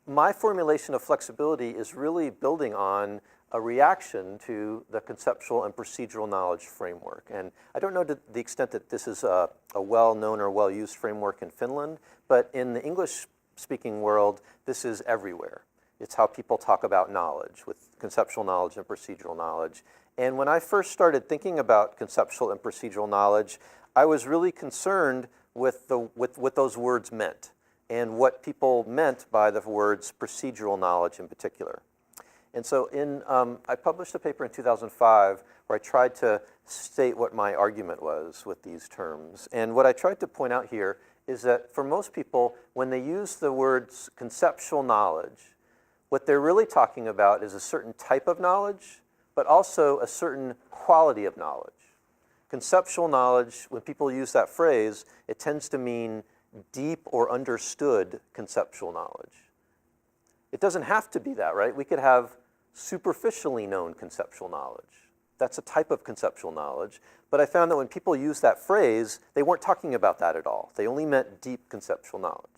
my formulation of flexibility is really building on a reaction to the conceptual and procedural knowledge framework. And I don't know to the extent that this is a well-known or well-used framework in Finland, but in the English-speaking world, this is everywhere. It's how people talk about knowledge, with conceptual knowledge and procedural knowledge. And when I first started thinking about conceptual and procedural knowledge, I was really concerned with what those words meant and what people meant by the words procedural knowledge in particular. And so I published a paper in 2005 where I tried to state what my argument was with these terms. And what I tried to point out here is that for most people, when they use the words conceptual knowledge, what they're really talking about is a certain type of knowledge, but also a certain quality of knowledge. Conceptual knowledge, when people use that phrase, it tends to mean deep or understood conceptual knowledge. It doesn't have to be that, right? We could have superficially known conceptual knowledge. That's a type of conceptual knowledge. But I found that when people use that phrase, they weren't talking about that at all. They only meant deep conceptual knowledge.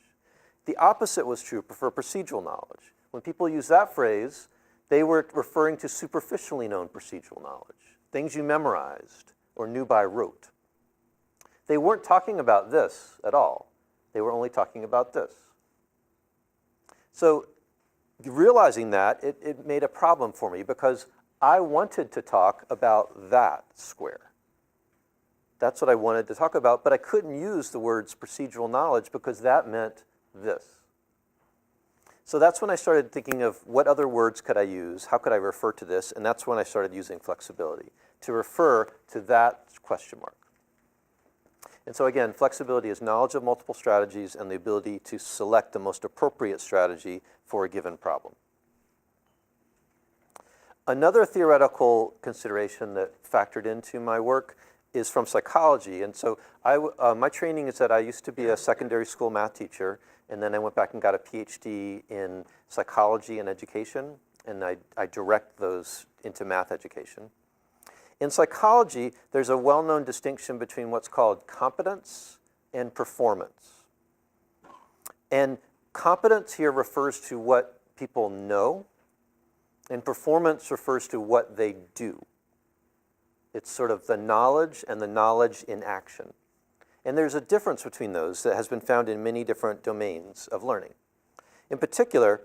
The opposite was true for procedural knowledge. When people use that phrase, they were referring to superficially known procedural knowledge, things you memorized or knew by rote. They weren't talking about this at all. They were only talking about this. So realizing that, it made a problem for me because I wanted to talk about that square. That's what I wanted to talk about, but I couldn't use the words procedural knowledge because that meant this. So that's when I started thinking of what other words could I use, how could I refer to this, and that's when I started using flexibility to refer to that question mark. And so again, flexibility is knowledge of multiple strategies and the ability to select the most appropriate strategy for a given problem. Another theoretical consideration that factored into my work is from psychology. And so my training is that I used to be a secondary school math teacher, and then I went back and got a PhD in psychology and education, and I direct those into math education. In psychology, there's a well-known distinction between what's called competence and performance. And competence here refers to what people know, and performance refers to what they do. It's sort of the knowledge and the knowledge in action. And there's a difference between those that has been found in many different domains of learning. In particular,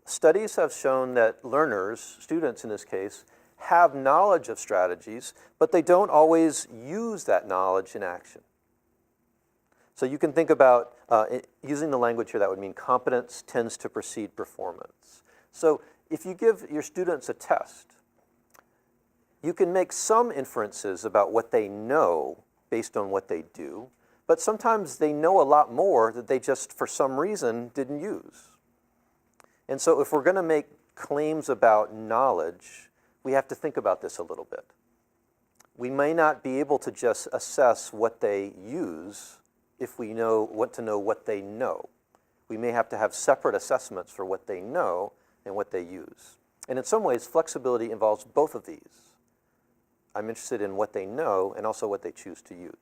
studies have shown that learners, students in this case, have knowledge of strategies, but they don't always use that knowledge in action. So you can think about, using the language here, that would mean competence tends to precede performance. So if you give your students a test, you can make some inferences about what they know based on what they do, but sometimes they know a lot more that they just, for some reason, didn't use. And so if we're going to make claims about knowledge, we have to think about this a little bit. We may not be able to just assess what they use if we want to know what they know. We may have to have separate assessments for what they know and what they use. And in some ways, flexibility involves both of these. I'm interested in what they know and also what they choose to use.